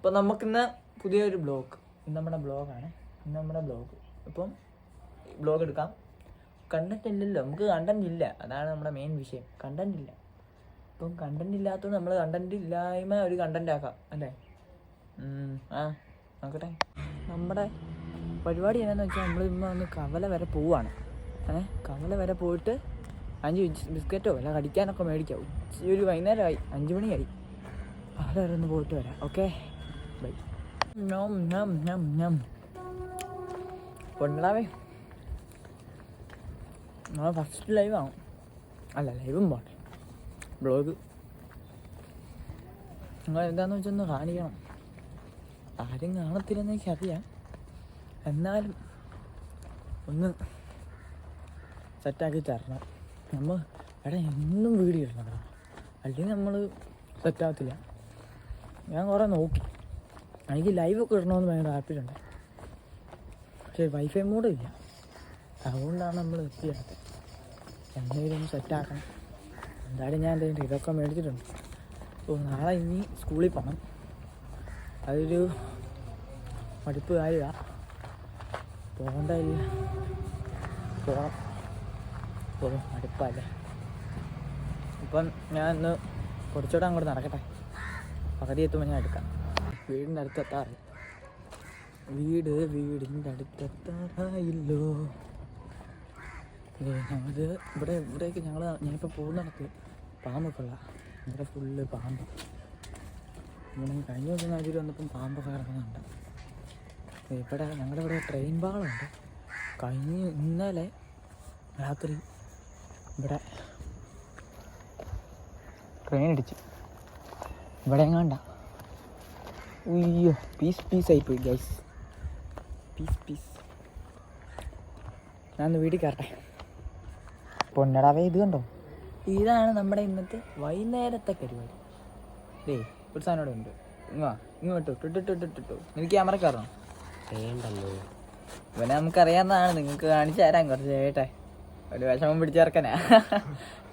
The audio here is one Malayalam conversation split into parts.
അപ്പോൾ നമുക്കിന്ന് പുതിയൊരു ബ്ലോഗ്, ഇന്ന് നമ്മുടെ ബ്ലോഗാണ്. ഇപ്പം ബ്ലോഗ് എടുക്കാം. കണ്ടന്റ് ഇല്ലല്ലോ, നമുക്ക് കണ്ടന്റ് ഇല്ല, അതാണ് നമ്മുടെ മെയിൻ വിഷയം. കണ്ടന്റ് ഇല്ല. ഇപ്പം കണ്ടന്റ് ഇല്ലാത്തത് നമ്മൾ കണ്ടന്റ് ഇല്ലായ്മ ഒരു കണ്ടന്റ് ആക്കാം അല്ലേ? നോക്കട്ടെ. നമ്മുടെ പരിപാടി എന്നാന്ന് വെച്ചാൽ നമ്മൾ ഇന്ന് ഒന്ന് കവല വരെ പോവാണ്. കവല വരെ പോയിട്ട് 5 ബിസ്ക്കറ്റോ അല്ല കടിക്കാനൊക്കെ മേടിക്കാം. ഒരു വൈകുന്നേരമായി, 5 മണിയായി. അവിടെ വരെ ഒന്ന് പോയിട്ട് വരാം. Okay, bye. കൊണ്ടാവേ ഫസ്റ്റ് ലൈവാകും. അല്ല, ലൈവും പോട്ടെ, ബ്ലോഗ് നിങ്ങൾ എന്താണെന്ന് വെച്ചൊന്ന് കാണിക്കണം. ആരും കാണത്തില്ലെന്ന് എനിക്കറിയാം, എന്നാലും ഒന്ന് സെറ്റാക്കി തരണം. നമ്മൾ എന്നും വീഡിയോ ഇടണം, അല്ലെങ്കിൽ നമ്മൾ സെറ്റാകത്തില്ല. ഞാൻ കുറേ നോക്കി, എനിക്ക് ലൈവൊക്കെ ഇടണമെന്ന് ഭയങ്കര താല്പര്യമുണ്ട്. പക്ഷേ വൈഫൈ മോഡും ഇല്ല, അതുകൊണ്ടാണ് നമ്മൾ എത്തിയത്. എന്തെങ്കിലും സെറ്റാക്കണം. എന്തായാലും ഞാൻ എന്തെങ്കിലും ഇതൊക്കെ മേടിച്ചിട്ടുണ്ട്. അപ്പോൾ നാളെ ഇനി സ്കൂളിൽ പോകണം. അതൊരു മടുപ്പ് കാര്യമാണ്. പോകണ്ടല്ല, പോകണം. മടുപ്പല്ലേ. ഇപ്പം ഞാൻ ഇന്ന് കുറച്ചുകൂടെ അങ്ങോട്ട് നടക്കട്ടെ. പകുതി എത്തുമ്പോൾ ഞാൻ എടുക്കാം. വീടിൻ്റെ അടുത്തെത്താറ്. വീടിൻ്റെ അടുത്തെത്താറായില്ലോ. ഞങ്ങൾ ഇവിടേക്ക് ഞാനിപ്പോൾ പോകുന്നിടത്ത് പാമ്പൊക്കെയുള്ള, ഇവിടെ ഫുള്ള് പാമ്പ്. ഇങ്ങനെ കഴിഞ്ഞ ദിവസം അതിൽ വന്നപ്പം പാമ്പൊക്കെ ഇറങ്ങുന്നുണ്ട്. ഇവിടെ ഞങ്ങളുടെ ഇവിടെ ട്രെയിൻ പാളമുണ്ട്. ഇന്നലെ രാത്രി ഇവിടെ ട്രെയിൻ ഇടിച്ച് ഇവിടെ എങ്ങാണ്ട. ഉയ്യോ, പീസായിപ്പോയി ഗൈസ്, പീസ്. ഞാൻ വീട്ടിൽ കയറട്ടെ. പൊന്നടാവേ, ഇത് കണ്ടോ? ഇതാണ് നമ്മുടെ ഇന്നത്തെ വൈകുന്നേരത്തെ പരിപാടി. ഒരു സാധനം ഇവിടെ ഉണ്ട്. ഇങ്ങോട്ടോ ഇട്ടിട്ടോ. എനിക്ക് ക്യാമറ കയറണം വേണ്ടല്ലോ. ഇവനെ നമുക്കറിയാവുന്നതാണ്, നിങ്ങൾക്ക് കാണിച്ചു തരാം. കുറച്ച് കേട്ടെ, ഒരു വിഷമം പിടിച്ചിറക്കാനാ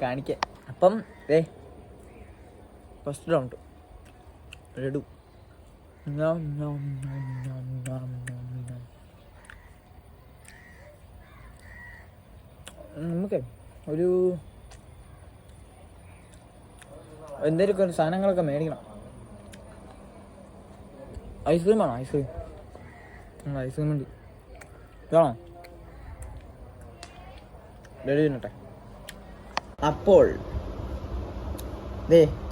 കാണിക്കാൻ. അപ്പം ഫസ്റ്റ് റൗണ്ട് ലഡു. നമുക്ക് ഒരു എന്തെങ്കിലും ഒരു സാധനങ്ങളൊക്കെ മേടിക്കണം. ഐസ്ക്രീം ആണോ? ഐസ്ക്രീം ഉണ്ട്, വേണോ? ലഡു തിന്നട്ടെ. അപ്പോൾ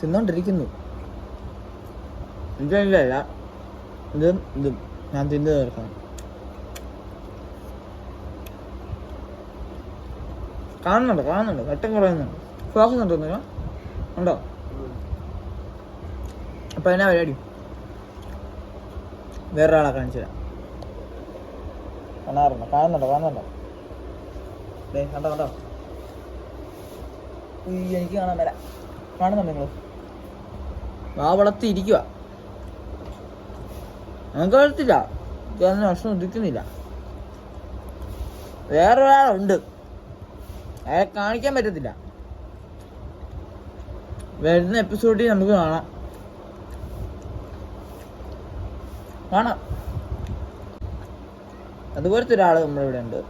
തിന്നോണ്ടിരിക്കുന്നു. ഇതല്ല, ഇതും ഞാൻ തിന്നു തീർക്കണം. കാണുന്നുണ്ട് വെട്ടം കുറയുന്നുണ്ട്. ഫോക്കസ് ഉണ്ടോ? ഉണ്ടോ? അപ്പം എന്നാ പരിപാടി? വേറൊരാളെ കാണിച്ചു തരാം. കാണുന്നുണ്ടോ? കണ്ടോ? എനിക്ക് കാണാൻ വരാം. കാണുന്നുണ്ടോ നിങ്ങൾ? വളർത്തി ഇരിക്കുക. ഞങ്ങൾക്ക് വളർത്തില്ല, അതിന് ഭക്ഷണം ഉദിക്കുന്നില്ല. വേറൊരാളുണ്ട്, അയാളെ കാണിക്കാൻ പറ്റത്തില്ല. വരുന്ന എപ്പിസോഡിൽ നമുക്ക് കാണാം. അതുപോലത്തെ ഒരാൾ നമ്മളിവിടെ ഉണ്ട്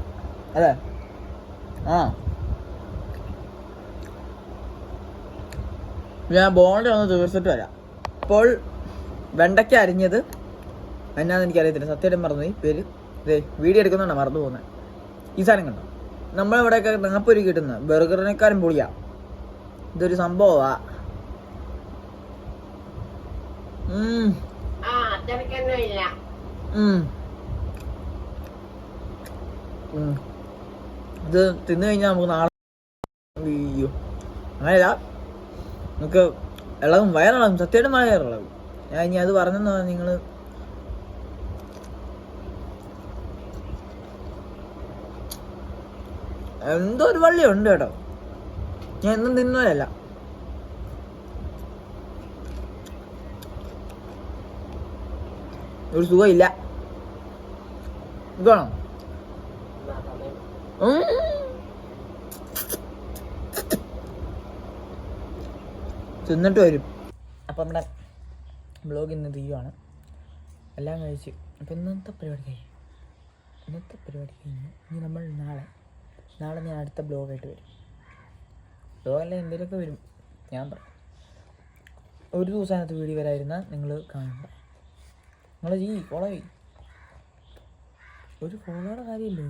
അല്ലേ? ഞാൻ ബോണ്ട് ഒന്ന് തീർച്ചിട്ട് വരാം. അപ്പോൾ വെണ്ടയ്ക്ക അരിഞ്ഞത് എന്നാന്ന് എനിക്കറിയത്തില്ല, സത്യമായിട്ടും മറന്നുപോയി പേര്. വീഡിയോ എടുക്കുന്നുണ്ടോ മറന്നു പോകുന്നത്. ഈ സാധനം കണ്ടോ? നമ്മളിവിടെയൊക്കെ 40 രൂപ കിട്ടുന്ന ബർഗറിനേക്കാളും പൊളിയാ. ഇതൊരു സംഭവമാ. ഇത് തിന്നു കഴിഞ്ഞാൽ നമുക്ക് നാളെ അങ്ങനെയല്ല, നമുക്ക് ഇളകും, വയറിളകും. സത്യമായിട്ടും വയറിളകും. ഞാൻ ഇനി അത് പറഞ്ഞെന്ന് നിങ്ങൾ എന്തോ ഒരു വള്ളിയുണ്ട് കേട്ടോ. ഞാൻ എന്നും തിന്നതല്ല. ഒരു സുഖമില്ല. ഇത് വേണം. തിന്നിട്ട് വരും. അപ്പം നമ്മുടെ ബ്ലോഗ് ഇന്ന് തീരുവാണ്. എല്ലാം കഴിച്ച്. അപ്പോൾ ഇന്നത്തെ പരിപാടി കഴിഞ്ഞു. ഇനി നമ്മൾ നാളെ ഞാൻ അടുത്ത ബ്ലോഗായിട്ട് വരും. ബ്ലോഗല്ല എന്തെങ്കിലുമൊക്കെ വരും. ഞാൻ പറയാം. ഒരു ദിവസം അതിനകത്ത് വീഡിയോ വരായിരുന്നാൽ നിങ്ങൾ കാണണ്ട. നിങ്ങൾ ഫോളോ ചെയ്യും. ഒരു ഫോളോയുടെ കാര്യമില്ലോ.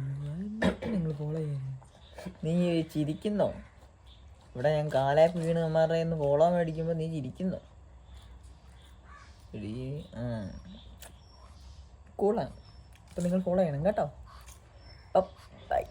നിങ്ങൾ ഫോളോ ചെയ്യുന്നു. നീ ചിരിക്കുന്നോ? ഇവിടെ ഞാൻ കാലായി വീണ് അമ്മമാരുടെ നിന്ന് ഫോളോ മേടിക്കുമ്പോൾ നീ ചിരിക്കുന്നോ? കൂളാണ്. അപ്പം നിങ്ങൾ ഫോളോ ചെയ്യണം കേട്ടോ. ബൈ.